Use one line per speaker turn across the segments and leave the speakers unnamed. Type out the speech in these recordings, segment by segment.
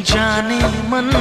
जाने मन।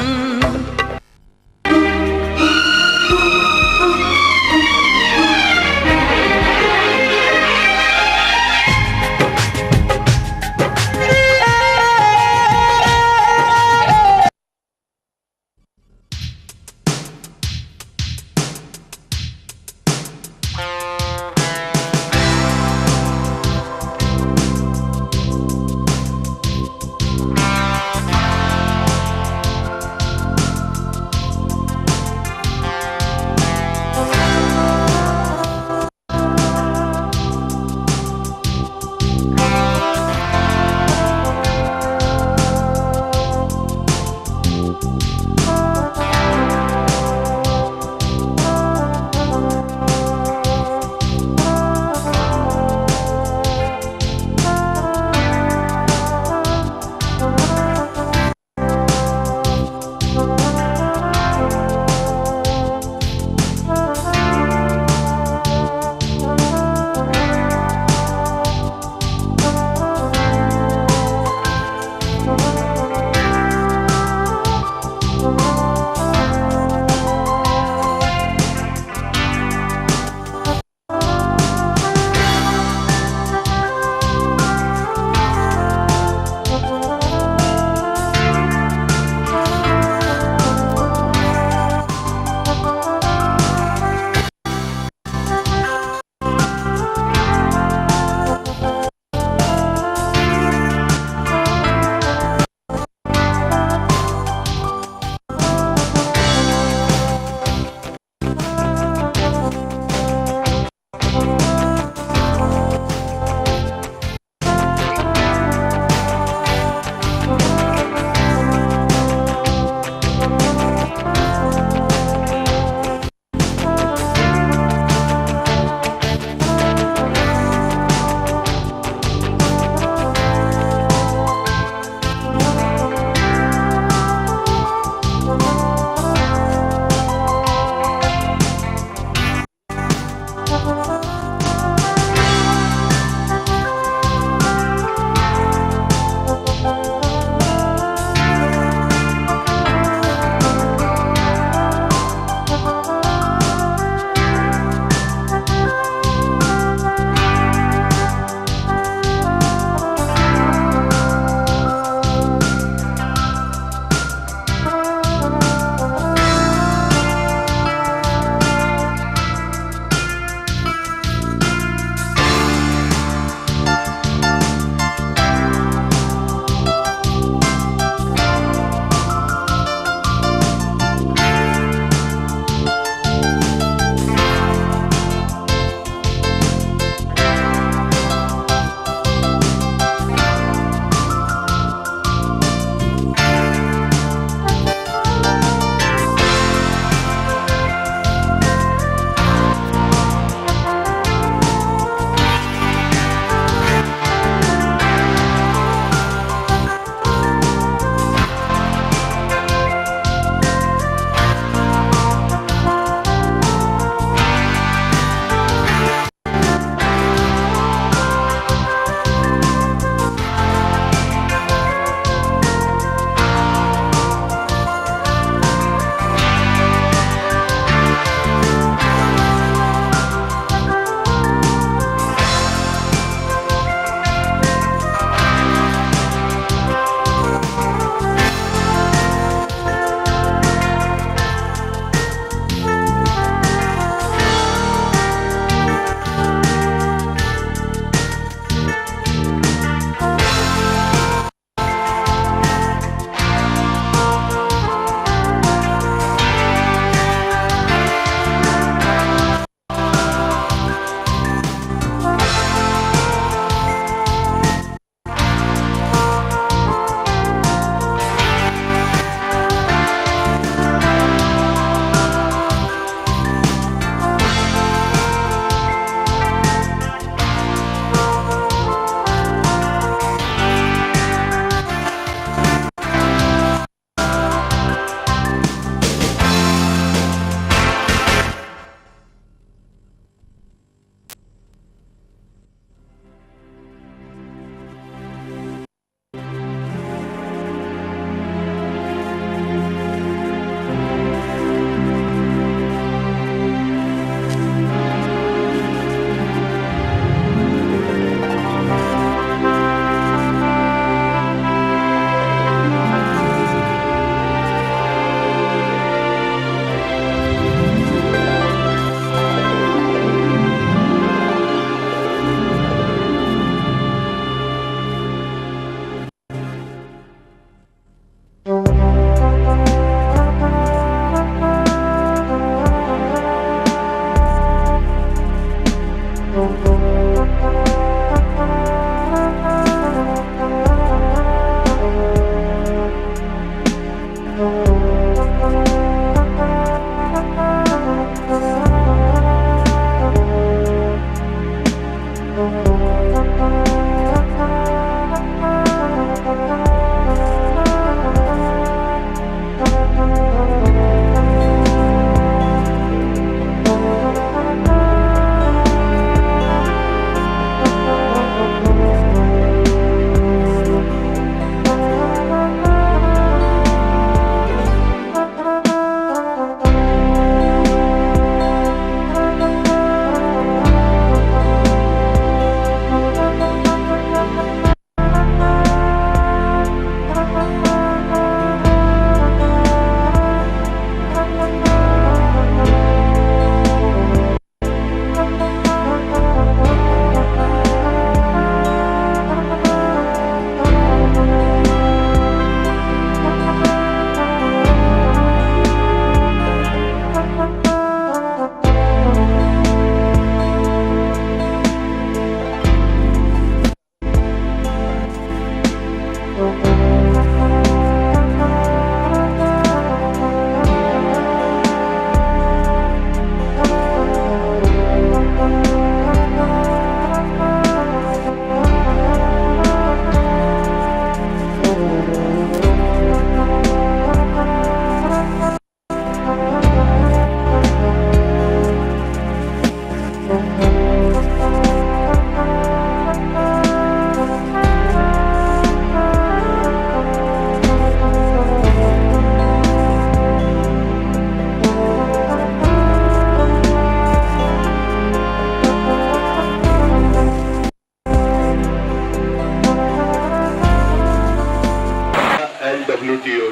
WTO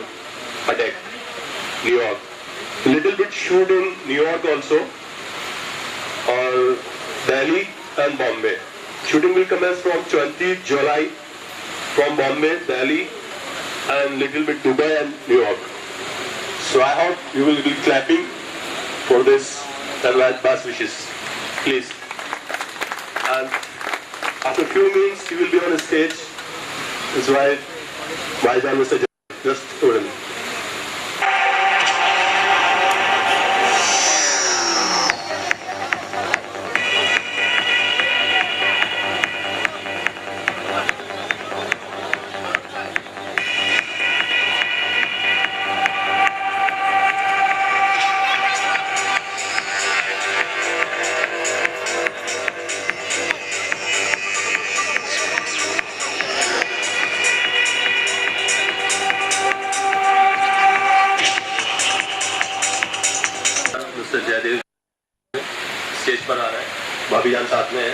attack, New York. A little bit shoot in New York also, or Delhi and Bombay. Shooting will commence from 20 July from Bombay, Delhi, and little bit Dubai and New York. So I hope you will be clapping for this advance best wishes, please. And after a few minutes, you will be on the stage. That's why Bhaijan Mr. Just told him. Jaydev stage पर आ रहे हैं, भाभी जान साथ में है,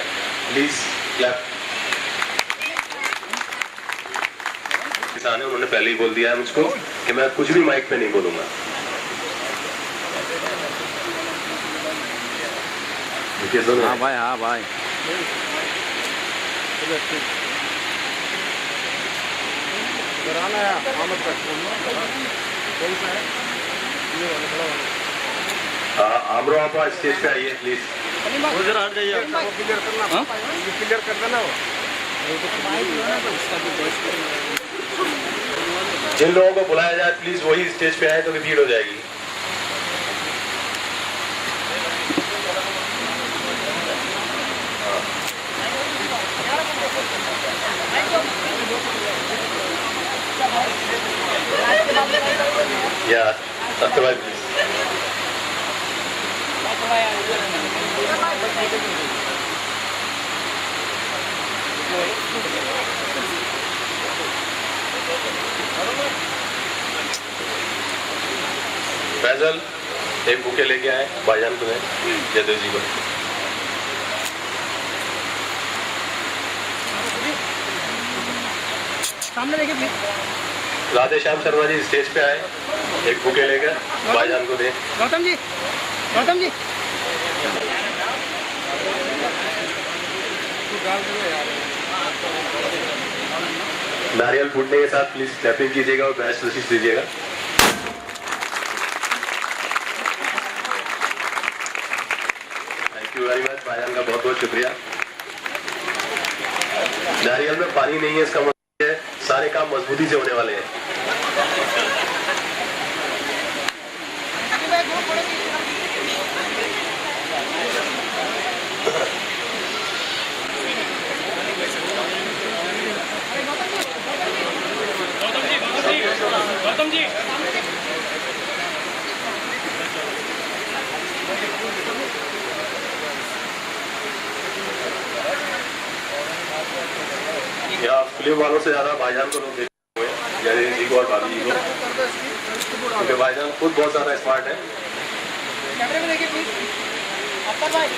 please clap. किसान है, उन्होंने पहले ही बोल दिया है मुझको कि मैं कुछ भी माइक पे नहीं बोलूंगा।
हाँ भाई, हाँ भाई।
आमरो आप स्टेज पे आइए प्लीज।
उधर हट जाइए, क्लियर करना, क्लियर कर देना।
जिन लोगों को बुलाया जाए प्लीज वही स्टेज पे आए, तो भीड़ हो जाएगी। या सत्यवाद प्लीज। फैजल एक बुके लेके आए भाईजान को, जयदेव जी को।
सामने देखिए प्लीज।
राधे श्याम शर्मा जी स्टेज पे आए, एक बुके लेकर भाईजान को दे।
गौतम जी, गौतम जी।
नारियल फूटने के साथ प्लीज क्लैपिंग कीजिएगा और बेस्ट विशेष दीजिएगा। थैंक यू वेरी मच, भाईजान का बहुत बहुत शुक्रिया। नारियल में पानी नहीं है, इसका मतलब है सारे काम मजबूती से होने वाले हैं।
गौतम जी,
यहाँ फिल्म वालों से ज्यादा भाईजान को लोग देखे हुए हैं, जयदेव जी को और भाभी जी को, क्योंकि भाईजान खुद बहुत ज्यादा स्मार्ट है।
कैमरे में देखिए प्लीज। अपर भाई,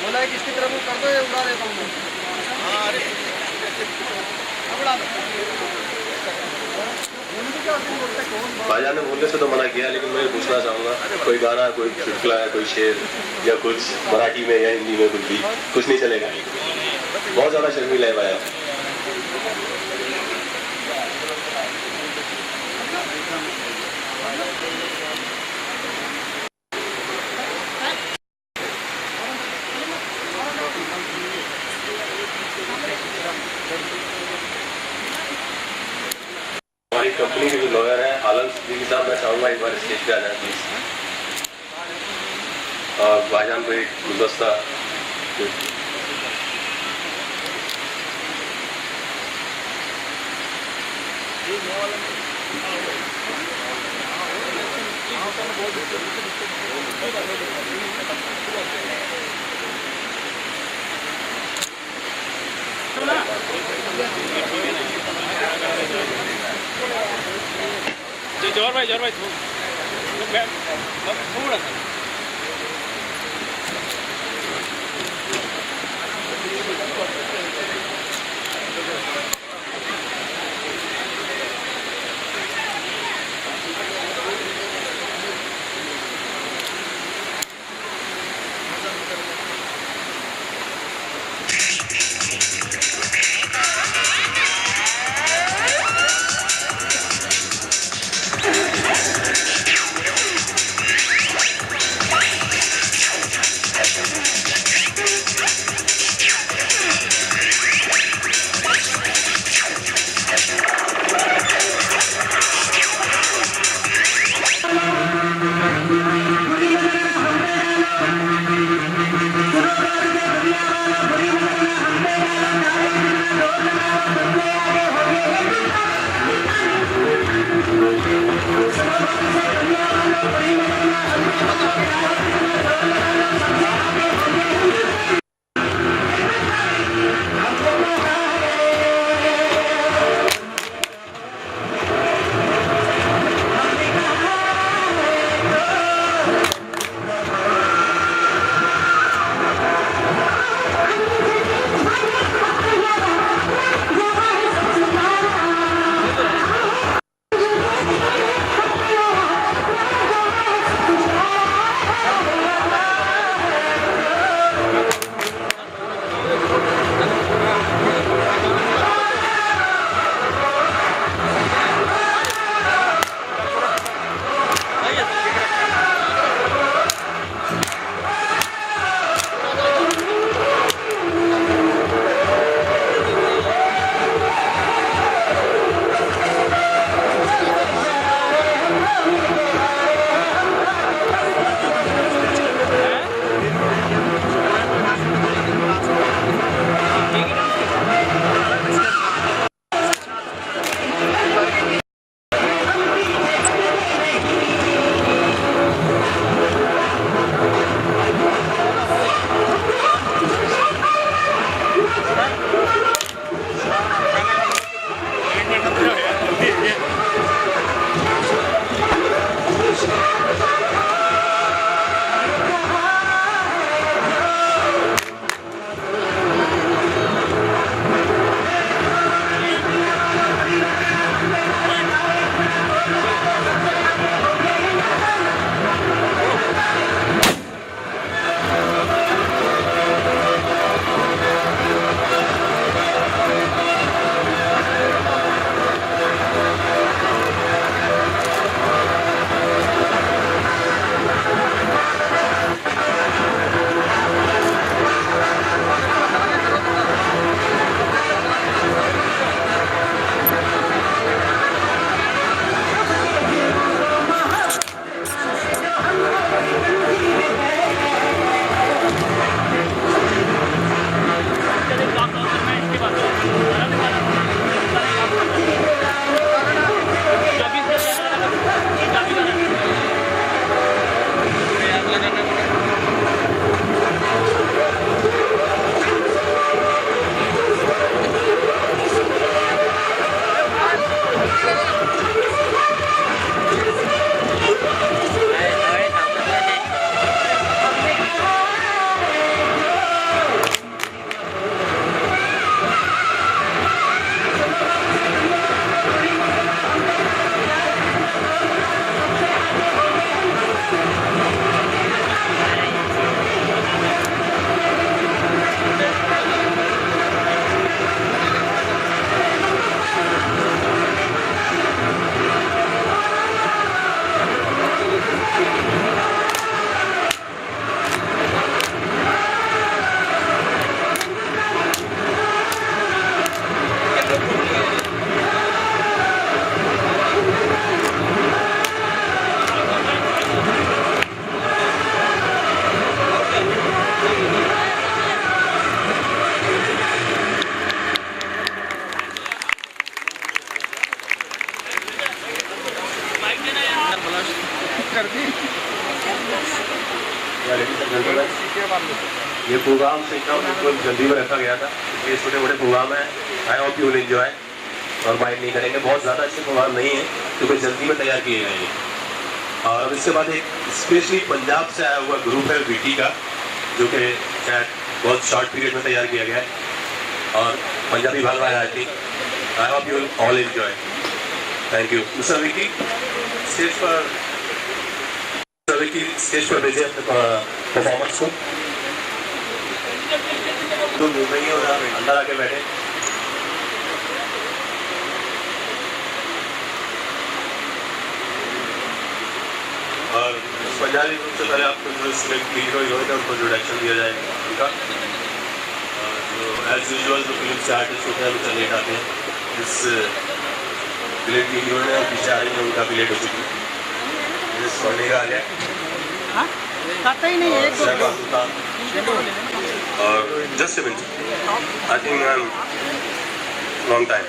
बोला है किसकी तरफ कर दो, ये उड़ा देता हूँ मैं।
भाईजान ने बोलने से तो मना किया, लेकिन मैं पूछना चाहूंगा कोई गाना, कोई चुटकुला है, कोई शेर या कुछ मराठी में या हिंदी में, कुछ नहीं चलेगा। बहुत ज्यादा शर्मीला है भाई। हमारी कंपनी के जो लॉयर हैं आलम जी के साथ मैं चाहूंगा एक बार स्टेज पे आ जाए प्लीज, और भाईजान को एक गुलदस्ता।
जोर भाई थोड़ा सा।
प्रोग्राम से बिल्कुल जल्दी में रखा गया था। ये छोटे मोटे प्रोग्राम है, I hope you will enjoy और माइंड नहीं करेंगे। बहुत ज़्यादा अच्छे प्रोग्राम नहीं है क्योंकि जल्दी में तैयार किए गए हैं। और इसके बाद एक स्पेशली पंजाब से आया हुआ ग्रुप है बीटी का, जो कि शायद बहुत शॉर्ट पीरियड में तैयार किया गया है और पंजाबी भांगड़ा है। I think I hope you all enjoy. Thank you. Mister Vicky stage पर भेजिए अपने परफॉर्मेंस को। तो मुंबई ही होगा, अंदर आके बैठे। और पंजाबी ग्रुप से पहले आपको जो इसमें हीरो हीरोइन है उनको इंट्रोडक्शन दिया जाएगा उनका। जो एज यूजुअल जो फिल्म से आर्टिस्ट होते हैं उनका लेट आते हैं। इस लेट की हीरोइन है पीछे आ रही है, उनका भी लेट हो चुकी है। सोने का आ गया
खाता ही नहीं है, एक दो
और just minute, I think I am long time.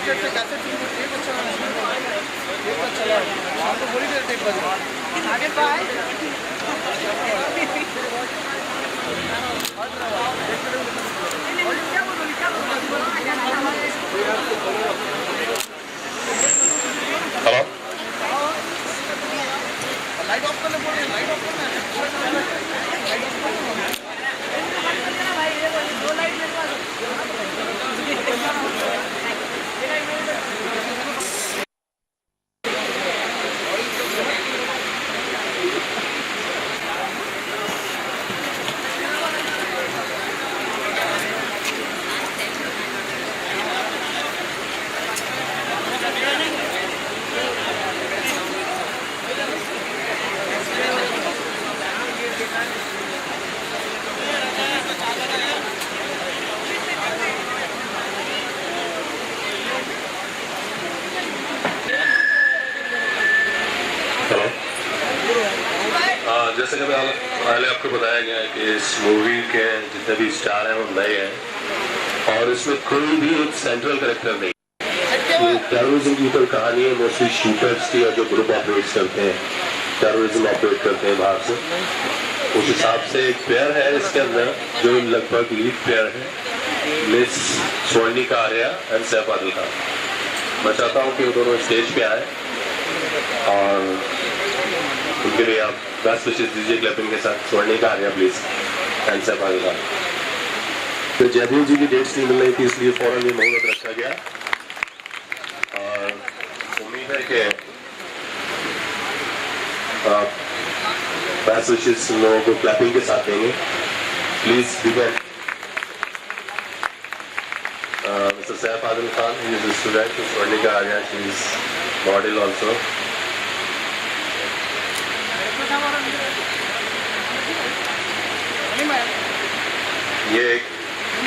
Cassette से कैसेट एक अच्छा लगा शाम को बोली थे टेप बजा आगे बाय
हेलो
लाइट ऑफ करने बोल रहे लाइट ऑफ करना
जैसे कि पहले आपको बताया गया है कि इस मूवी के जितने भी स्टार हैं वो नए हैं और इसमें कोई भी एक सेंट्रल कैरेक्टर नहीं। ये टेररिज्म की ऊपर कहानी है, मोस्टली शूटर्स की और जो ग्रुप ऑपरेट करते हैं, टेररिज्म ऑपरेट करते हैं बाहर से, उस हिसाब से एक पेयर है इसके अंदर जो लगभग लीड पेयर है, मिस स्वर्णिका आर्या एंड सैफ आदिल खान। मैं चाहता हूँ कि वो दोनों स्टेज पे आए और उनके लिए आप बेस्ट विशेष दीजिए क्लैपिंग के साथ। Swarnika Arya please and Saif Adil Khan. तो जयदेव जी की डेट्स नहीं मिल रही थी इसलिए फौरन ये मुहूर्त रखा गया और उम्मीद है कि बेस्ट विशेष लोगों को क्लैपिंग के साथ देंगे। Please begin Mr. Saif Adil Khan, he is a student. Swarnika Arya, she is model also. ये एक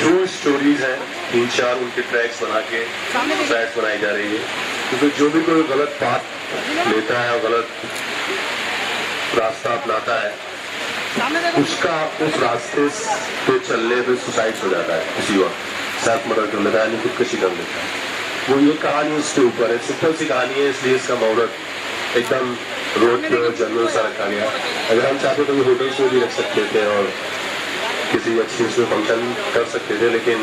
ट्रू स्टोरीज है, 3-4 उनके ट्रैक्स बना के ट्रैक्स बनाई जा रही है क्योंकि जो भी कोई गलत पाथ लेता है और गलत रास्ता अपनाता है उसका उस रास्ते पे चलने पे सुसाइड हो जाता है, किसी और सेल्फ मर्डर कर लेता है, यानी खुदकुशी कर लेता है। वो ये कहानी उसके ऊपर है, सिंपल सी कहानी है, इसलिए इसका मुहूर्त एकदम रोड पे जनरल सा रखा गया। अगर हम चाहते तो होटल्स में भी रख सकते थे और किसी अच्छी उसमें फंक्शन कर सकते थे, लेकिन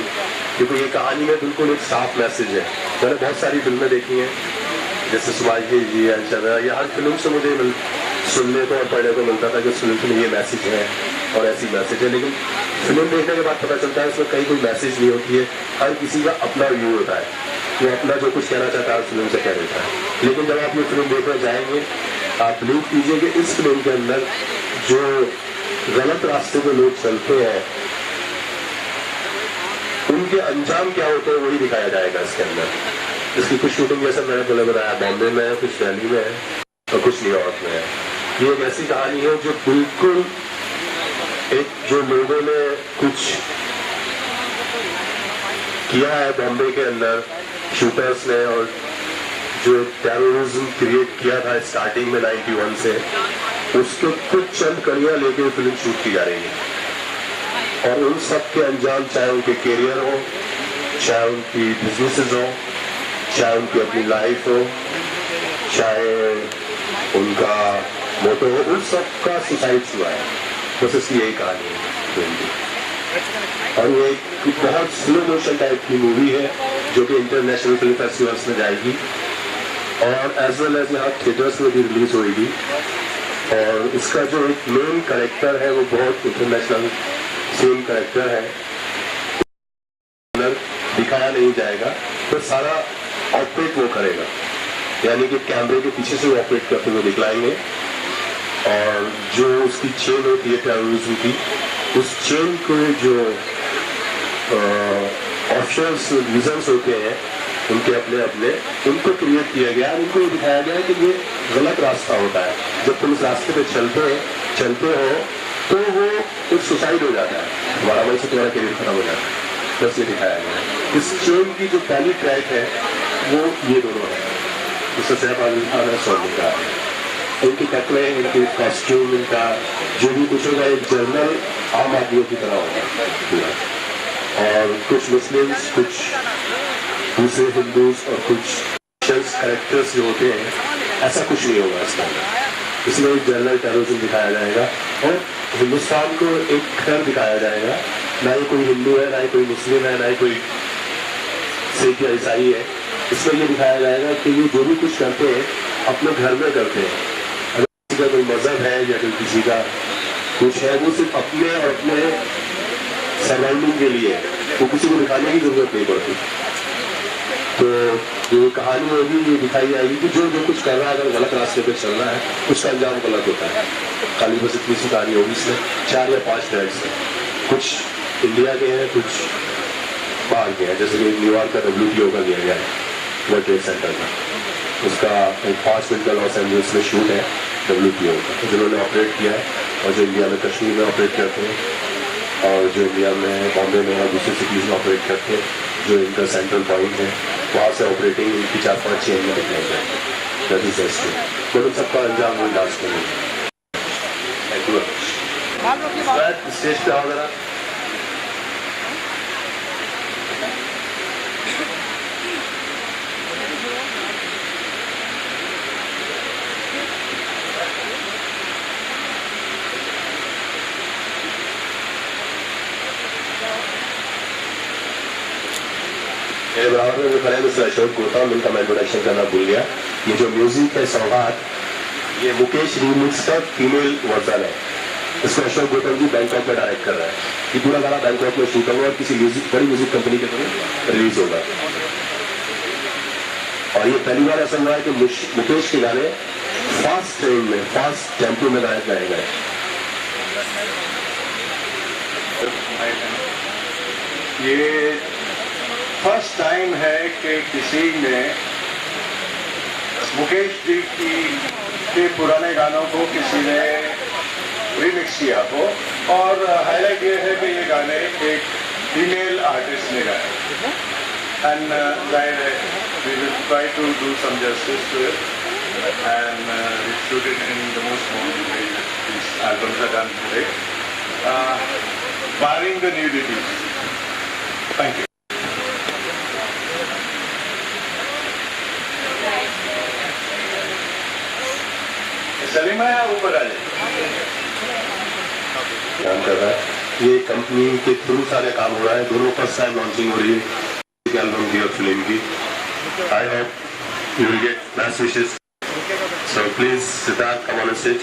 क्योंकि ये कहानी में बिल्कुल एक साफ मैसेज है। मैंने बहुत सारी फिल्में देखी हैं जैसे सुभाष जी या हर फिल्म से मुझे सुनने को और पढ़ने को मिलता था कि उस फिल्म में ये मैसेज है और ऐसी मैसेज है, लेकिन फिल्म देखने के बाद पता चलता है उसमें कहीं कोई मैसेज नहीं होती है। हर किसी का अपना व्यू होता है, वो अपना जो कुछ कहना चाहता है उस फिल्म से कह देता है। लेकिन जब आप ये फिल्म देखने जाएंगे आप बिलीव कीजिए कि इस फिल्म के अंदर जो गलत रास्ते पे लोग चलते हैं उनके अंजाम क्या होते हैं वही दिखाया जाएगा इसके अंदर। इसकी कुछ शूटिंग जैसे मैंने पहले बताया बॉम्बे में है, कुछ दिल्ली में है और कुछ न्यूयॉर्क में है। ये एक ऐसी कहानी है जो बिल्कुल एक जो लोगों ने कुछ किया है बॉम्बे के अंदर शूटर्स ने और जो टेररिज्म क्रिएट किया था स्टार्टिंग में 91 से, उसके कुछ चंद कड़ियां लेके फिल्म शूट की जा रही है और उन सब के अंजाम चाहे उनके कैरियर हो, चाहे उनकी बिजनेसेस हो, चाहे उनकी अपनी लाइफ हो, चाहे उनका मोटो हो, उन सब का सुसाइड हुआ है। बस इसकी यही कहानी है और ये एक बहुत स्लो मोशन टाइप की मूवी है जो कि इंटरनेशनल फिल्म फेस्टिवल्स में जाएगी और एज वेल एज यहाँ थिएटर्स में भी रिलीज होगी। और इसका जो एक मेन कैरेक्टर है वो बहुत इंटरनेशनल सेम कैरेक्टर है, दिखाया नहीं जाएगा तो सारा ऑपरेट वो करेगा, यानी कि कैमरे के पीछे से वो ऑपरेट करते हुए दिखलाएंगे और जो उसकी चेन होती है टेररिज्म की, उस चेन को जो ऑप्शंस रीजंस होते हैं उनके अपने अपने उनको क्रिएट किया गया, उनको ये दिखाया गया कि ये गलत रास्ता होता है। जब तुम इस रास्ते पे चलते हो तो वो एक सुसाइड हो जाता है, तुम्हारा मन से तुम्हारा करियर खत्म हो जाता है। बस ये दिखाया गया। इस चेन की जो पहली ट्रैक है वो ये दोनों है, उससे सैफ आदिल खान और स्वर्णिका। इनकी कपड़े, इनके कॉस्ट्यूम, इनका जो भी कुछ होगा एक जर्नल आम आदमियों की तरह होगा पूरा। और कुछ मुस्लिम्स, कुछ दूसरे हिंदूज और कुछ कैरेक्टर्स जो होते हैं, ऐसा कुछ नहीं होगा इसके अंदर। इसमें एक जनरल टेररिज्म दिखाया जाएगा और हिंदुस्तान को एक घर दिखाया जाएगा। ना ही कोई हिंदू है, ना ही कोई मुस्लिम है, ना ही कोई सिख या ईसाई है। इसमें ये दिखाया जाएगा कि ये जो भी कुछ करते हैं अपने घर में करते हैं। अगर किसी का कोई मजहब है या कोई किसी का कुछ है, वो सिर्फ अपने और अपने सराउंडिंग के लिए, वो किसी को दिखाने की जरूरत नहीं पड़ती। तो जो कहानी होगी ये दिखाई जाएगी कि जो जो कुछ कर रहा है, अगर गलत रास्ते पे चल रहा है उसका अंजाम गलत होता है। खाली बस इतनी सी कहानी होगी। इसमें 4 या 5 ट्रैक्स हैं, कुछ इंडिया के हैं, कुछ बाहर के हैं। जैसे कि न्यूयॉर्क का WTO का लिया गया है, वर्ल्ड ट्रेड सेंटर का, उसका एक 5 मिनट का लॉस एंजल्स में शूट है WTO का, जिन्होंने ऑपरेट किया है। और जो इंडिया में कश्मीर में ऑपरेट करते हैं, और जो इंडिया में बॉम्बे में और दूसरी सिटीज़ में ऑपरेट करते हैं, जो इनका सेंट्रल पॉइंट है, वहाँ से ऑपरेटिंग इनकी 4-5 चेन में दिखाई जाए। That is history. बट उन सबका अंजाम वही लास्ट में थैंक यू। स्टेज पे आओ जरा। मेरे बराबर में जो खड़े हैं मिस्टर अशोक गौतम, इनका मैं इंट्रोडक्शन करना भूल गया। ये जो म्यूजिक है सौगात, ये मुकेश रीमिक्स का फीमेल वर्जन है। इसको अशोक गौतम जी बैंकॉक में डायरेक्ट कर रहा है। ये पूरा गाना बैंकॉक में शूट होगा और किसी बड़ी म्यूजिक कंपनी के थ्रू रिलीज होगा। और ये पहली बार ऐसा हुआ है कि मुकेश के गाने फास्ट ट्रेन में, फास्ट टेम्पो में गाए गए।
ये फर्स्ट टाइम है कि किसी ने मुकेश जी के पुराने गानों को किसी ने रिमिक्स किया हो। और हाईलाइट ये है कि ये गाने एक फीमेल आर्टिस्ट ने गाए। And we will try to do some justice to it, and we shoot it in the most modern way that these albums are done today, barring the nudities. Thank you. Salima है ऊपर आ जाए।
काम कर रहा है ये कंपनी के through सारे काम हो रहा है। दोनों फर्स्ट टाइम लॉन्चिंग हो रही है एल्बम की और फिल्म की। I hope you will get best wishes. So please Siddharth come on stage.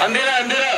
अंधेरा अंधेरा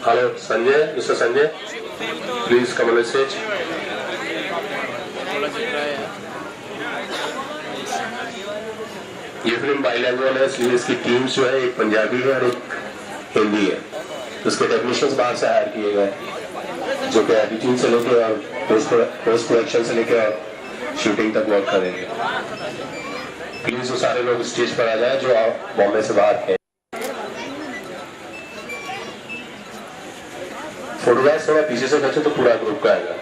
Hello, Sanjay, Mr. Sanjay, please come on the stage. ये फिल्म बाइलैंग्वेज है, इसलिए इसकी टीम्स जो है एक पंजाबी है और एक हिंदी है। उसके टेक्नीशियंस बाहर से हायर किए गए जो कि एडिटिंग से लेके और पोस्ट प्रोडक्शन से लेके और शूटिंग तक वर्क करेंगे। प्लीज वो सारे लोग स्टेज पर आ जाए जो बॉम्बे से बाहर हैं। फोटोग्राफ थोड़ा पीछे से खींचे तो पूरा ग्रुप का आएगा।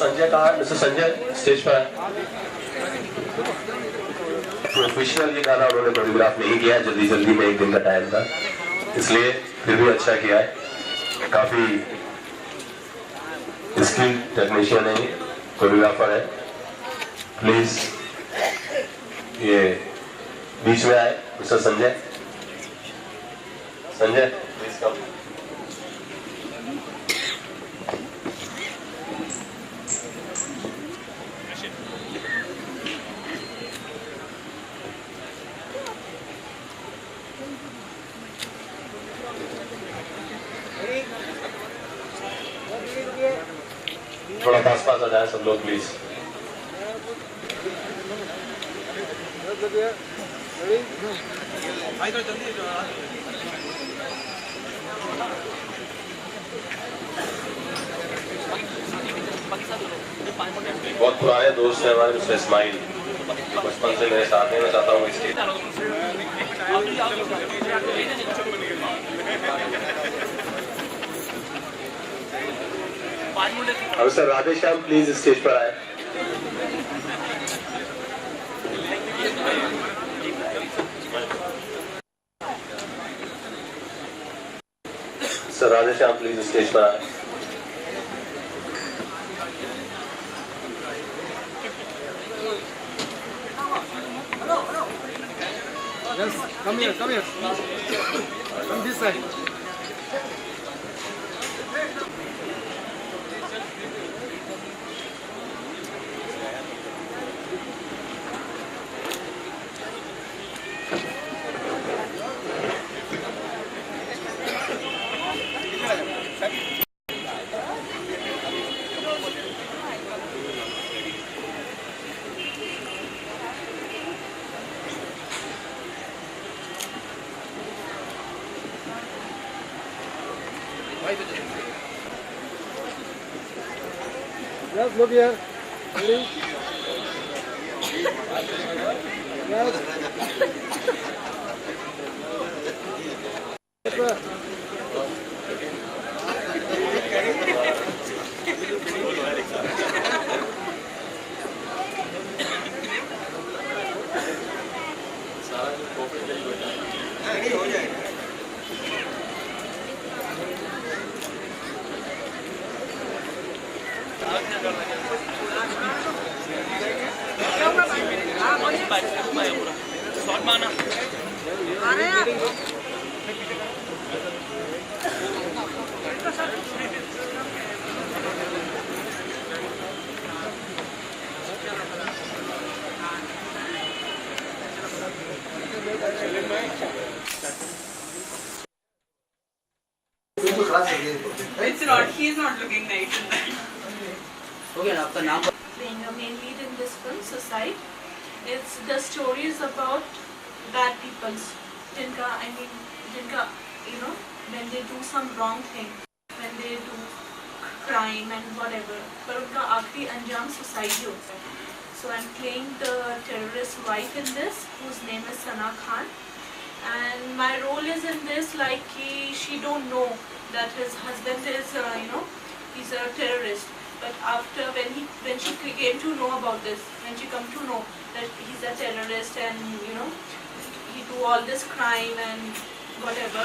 संजय कहा, मिस्टर संजय स्टेज पर प्रोफेशनल ये गाना उन्होंने कोरियोग्राफ नहीं किया, जल्दी जल्दी में एक दिन का टाइम था, इसलिए फिर भी अच्छा किया है। काफी स्किल टेक्नीशियन है, कोरियोग्राफर है। प्लीज ये बीच में आए mister Sanjay. Sanjay please come. थोड़ा पास पास आ जाए सब लोग प्लीज। बहुत पुराने दोस्त हैं हमारे, मिस्टर इस्माइल, बचपन से मेरे साथ हैं। मैं चाहता हूँ इसके अब sir Radhe Shyam please stage पर आए। Sir Radhe Shyam please stage पर आए।
Yes, come here, come here. Come this side. Yes, look here. Ready? Yes.
It's not. He's not looking nice in that.
Okay, आपका नाम
Playing a main lead in this film, Suicide. It's the stories about bad people, जिनका, you know, when they do some wrong thing. when they do crime and whatever, पर उनका आखिरी अंजाम suicide ही होता है. So I'm playing the terrorist wife in this, whose name is Sana Khan, and my role is in this like she don't know that his husband is he's a terrorist. But after when she came to know about this, when she come to know that he's a terrorist and he do all this crime and whatever,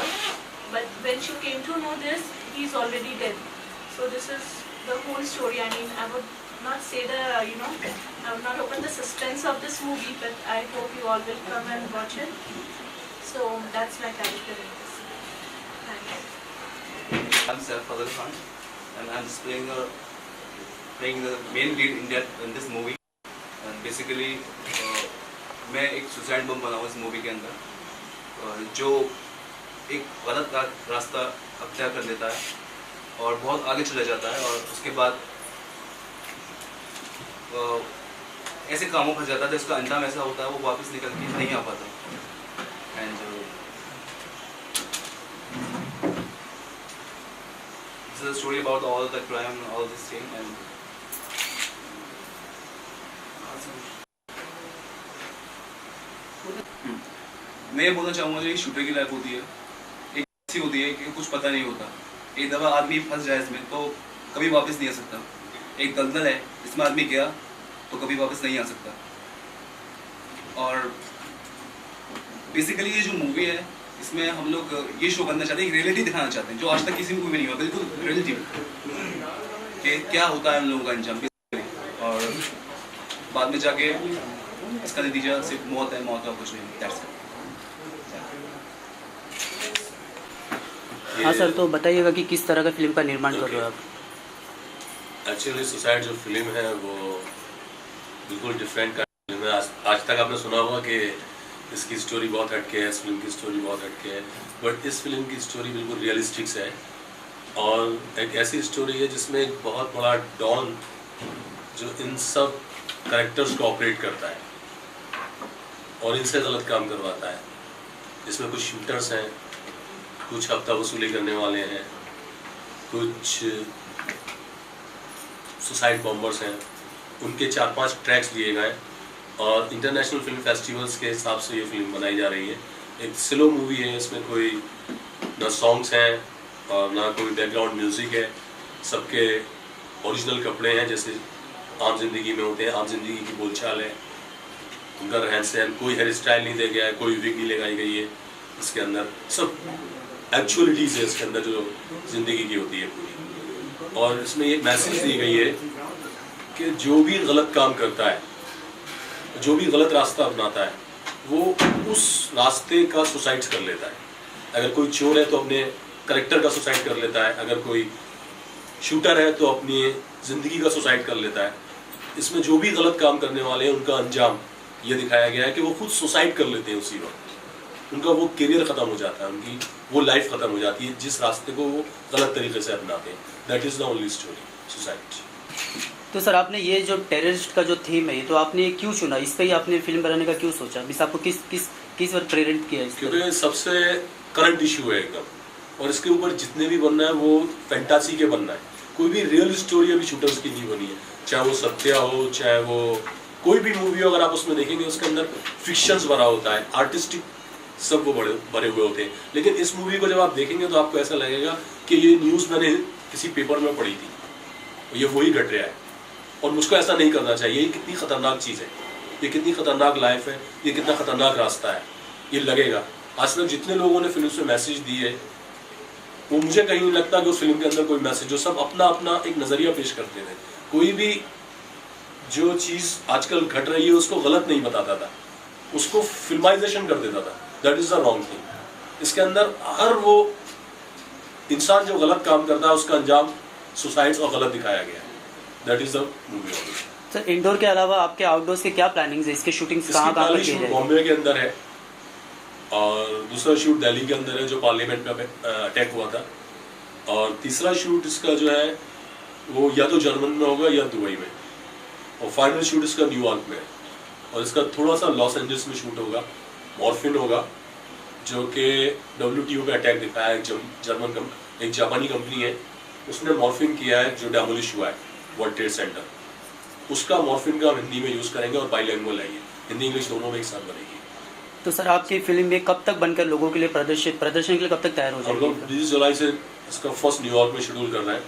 but when she came to know this, he's already dead. So this is the whole story. I mean, I would not say I would not open the suspense of this movie, but I hope you all will come and watch it. So that's my character in this. Thanks.
I'm Saif Fazal Khan, and I'm just playing the main lead in this movie. And basically, मैं एक suicide बम बना हूँ इस movie के अंदर, जो एक गलत रास्ता अख्तियार कर लेता है और बहुत आगे चला जाता है, और उसके बाद ऐसे कामों फंस जाता है तो इसका अंजाम ऐसा होता है वो वापस निकल के नहीं आ पाता. And this is a story about all the crime and all this thing. And मैं ये बोलना चाहूँगा जो शूटर की लाइफ होती है एक ऐसी होती है कि कुछ पता नहीं होता. एक दफ़ा आदमी फंस जाए इसमें तो कभी वापस नहीं आ सकता. एक दलदल है, इसमें आदमी गया तो कभी वापस नहीं आ सकता. और बेसिकली ये जो मूवी है इसमें हम लोग ये शो करना चाहते हैं, एक रियलिटी दिखाना चाहते हैं जो आज तक किसी मूवी में नहीं हुआ, बिल्कुल रियलिटी कि क्या होता है हम लोगों का अंजाम, और बाद में जाके इसका नतीजा सिर्फ मौत है, मौत और कुछ नहीं.
हाँ सर, तो बताइएगा कि किस तरह का फिल्म का निर्माण कर रहे हो आप?
एक्चुअली सुसाइड जो फिल्म है वो बिल्कुल डिफरेंट का फिल्म है. आज तक आपने सुना होगा कि इसकी स्टोरी बहुत हटके है, इस फिल्म की स्टोरी बहुत हटके है, बट इस फिल्म की स्टोरी बिल्कुल रियलिस्टिक है और एक ऐसी स्टोरी है जिसमें एक बहुत बड़ा डॉन जो इन सब कैरेक्टर्स को ऑपरेट करता है और इनसे गलत काम करवाता है. इसमें कुछ शूटर्स हैं, कुछ हफ्ता वसूली करने वाले हैं, कुछ सुसाइड बॉम्बर्स हैं. उनके 4-5 ट्रैक्स दिए गए और इंटरनेशनल फिल्म फेस्टिवल्स के हिसाब से ये फिल्म बनाई जा रही है. एक स्लो मूवी है, इसमें कोई ना सॉन्ग्स हैं और ना कोई बैकग्राउंड म्यूज़िक है. सबके ओरिजिनल कपड़े हैं जैसे आम जिंदगी में होते हैं, आम जिंदगी की बोलचाल है, उनका रहन सहन, कोई हेयर स्टाइल नहीं दिया गया है, कोई विग नहीं लगाई गई है. इसके अंदर सब एक्चुअलिटीज़ है इसके अंदर जो ज़िंदगी की होती है पूरी. और इसमें एक मैसेज दी गई है कि जो भी गलत काम करता है, जो भी गलत रास्ता अपनाता है, वो उस रास्ते का सुसाइड कर लेता है. अगर कोई चोर है तो अपने करेक्टर का सुसाइड कर लेता है, अगर कोई शूटर है तो अपनी ज़िंदगी का सुसाइड कर लेता है. इसमें जो भी गलत काम करने वाले हैं उनका अंजाम ये दिखाया गया है कि वो खुद सुसाइड कर लेते हैं उसी वक्त. उनका वो करियर ख़त्म हो जाता है, उनकी वो लाइफ ख़त्म हो जाती है जिस रास्ते को वो गलत तरीके से अपनाते हैं. That is the only story, suicide.
तो सर, आपने ये जो टेररिस्ट का जो थीम है, तो आपने क्यों चुना, इस पर ही आपने फिल्म बनाने का क्यों सोचा? मिस आपको किस बार प्रेरित किया?
क्योंकि सबसे करंट इशू है एकदम, और इसके ऊपर जितने भी बनना है वो फैंटासी के बनना है. कोई भी रियल स्टोरी अभी शूटर्स की नहीं बनी है, चाहे वो सत्या हो, चाहे वो कोई भी मूवी हो. अगर आप उसमें देखेंगे उसके अंदर फिक्शंस भरा होता है, आर्टिस्टिक सब वो भरे हुए होते हैं. लेकिन इस मूवी को जब आप देखेंगे तो आपको ऐसा लगेगा कि ये न्यूज़ मैंने किसी पेपर में पढ़ी थी, ये वही घट रहा है. और मुझको ऐसा नहीं करना चाहिए. ये कितनी ख़तरनाक चीज़ है, ये कितनी ख़तरनाक लाइफ है, ये कितना ख़तरनाक रास्ता है, ये लगेगा. आज तक जितने लोगों ने फिल्म में मैसेज दिए वो मुझे कहीं नहीं लगता कि उस फिल्म के अंदर कोई मैसेज, जो सब अपना अपना एक नज़रिया पेश करते थे. कोई भी जो चीज़ आजकल घट रही है उसको गलत नहीं बताता था, उसको फिल्माइजेशन कर देता था. That is the wrong thing. इसके अंदर हर वो इंसान जो गलत काम करता है उसका अंजाम सुसाइड्स और गलत दिखाया गया है. That is the movie.
Sir, indoor के अलावा आपके आउटडोर के क्या प्लानिंग है? इसके शूटिंग कहाँ पर की जाएगी?
बॉम्बे के अंदर है और दूसरा शूट दिल्ली के अंदर है जो पार्लियामेंट में अटैक हुआ था, और तीसरा शूट इसका जो है वो या तो जर्मन में होगा या दुबई में, और फाइनल शूट इसका न्यूयॉर्क में है. और इसका थोड़ा सा लॉस एंजल्स में शूट होगा. मॉर्फिन होगा जो कि WTO पे अटैक दिखाया है. एक जापानी कंपनी है उसने मॉर्फिंग किया है जो डेमोलिश हुआ है वर्ल्ड ट्रेड सेंटर, उसका मॉर्फिन का हम हिंदी में यूज़ करेंगे और बाइलिंगुअल है ये, हिंदी इंग्लिश दोनों में एक साथ बनेगी।
तो सर आपकी फिल्म में कब तक बनकर लोगों के लिए प्रदर्शन के लिए कब तक तैयार हो
हम लोग
जाएगी?
20 जुलाई से इसका फर्स्ट न्यूयॉर्क में शेड्यूल कर रहे हैं।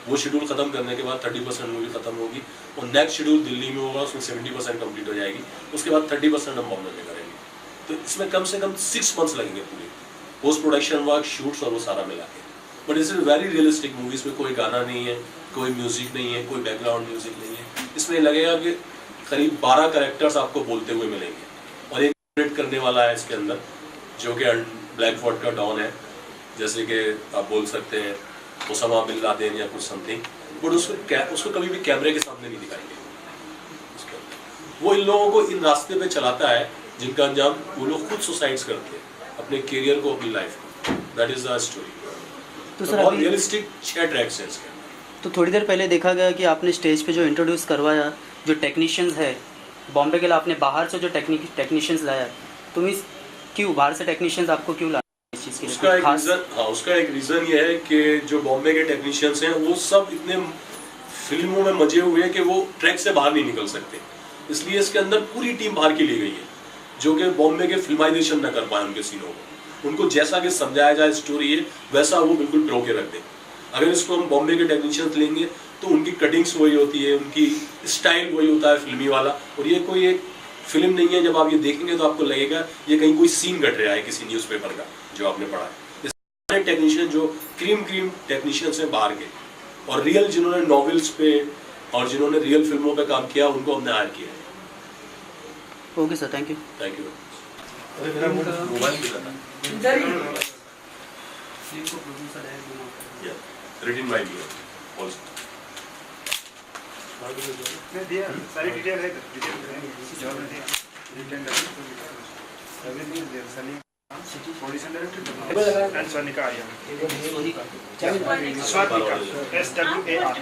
वो शेड्यूल खत्म करने के बाद 30% मूवी खत्म होगी और नेक्स्ट शेड्यूल दिल्ली में होगा, उसमें 70% कंप्लीट हो जाएगी। उसके बाद 30% हम बॉम्बे में करेंगे। तो इसमें कम से कम 6 मंथ्स लगेंगे पूरे पोस्ट प्रोडक्शन वर्क, शूट्स और वो सारा मिला के। But it's very realistic movie. इसमें कोई गाना नहीं है, कोई म्यूजिक नहीं है, कोई बैकग्राउंड म्यूजिक नहीं है। इसमें लगेगा कि करीब 12 कैरेक्टर्स आपको बोलते हुए मिलेंगे और एक करने वाला है इसके अंदर जो कि ब्लैकफोर्ड का डॉन है, जैसे कि आप बोल सकते हैं ओसामा बिन लादेन या कुछ समथिंग। बट उसको कभी भी कैमरे के सामने नहीं दिखाएंगे। वो इन लोगों को इन रास्ते पे चलाता है जिनका अंजाम वो लोग खुद सुसाइड्स करते हैं अपने करियर को, अपनी लाइफ को। That is the story.
तो सर
बहुत
अभी
रियलिस्टिक 6 ट्रैक्स हैं इसके अंदर।
तो थोड़ी देर पहले देखा गया कि आपने स्टेज पे जो इंट्रोड्यूस करवाया जो टेक्नीशियंस है बॉम्बे के लिए, आपने बाहर से जो टेक्नीशियंस लाया, तो मीन्स क्यों बाहर से टेक्नीशियंस आपको क्यों लाया इस चीज़ के लिए?
उसका एक रीज़न ये है कि जो बॉम्बे के टेक्नीशियंस हैं वो सब इतने फिल्मों में मजे हुए हैं कि वो ट्रैक से बाहर नहीं निकल सकते। इसलिए इसके अंदर पूरी टीम बाहर की ली गई है जो कि बॉम्बे के फिल्माइजेशन न कर पाए उनके सीनों को। उनको जैसा कि समझाया जाए स्टोरी है वैसा वो बिल्कुल प्रो के रख दें। अगर इसको हम बॉम्बे के टेक्नीशियंस लेंगे तो उनकी कटिंग्स वही होती है, उनकी स्टाइल वही होता है फिल्मी वाला, और ये कोई एक फिल्म नहीं है। जब आप ये देखेंगे तो आपको लगेगा ये कहीं कोई सीन घट रहा है किसी न्यूज़पेपर का जो आपने पढ़ा है। इस टेक्नीशियन जो क्रीम टेक्नीशियंस हैं बाहर के और रियल जिन्होंने नॉवेल्स पे और जिन्होंने रियल फिल्मों पे काम किया उनको हमने हायर किया है।
Okay sir, thank you.
Thank you. Written by me also.
सारी डिटेल है, audition director and Sonika Arya, Swatika SWAR।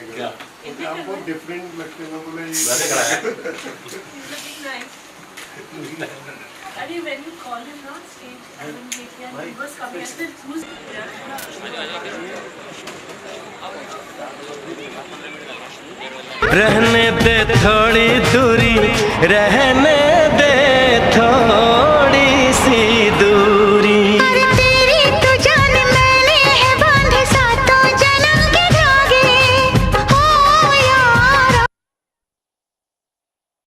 क्या
हमको डिफरेंट लगते हैं, बोले
मैंने कराया
When you call him on stage, he was coming at the who's
रहने दे थोड़ी दूरी, रहने दे थोड़ी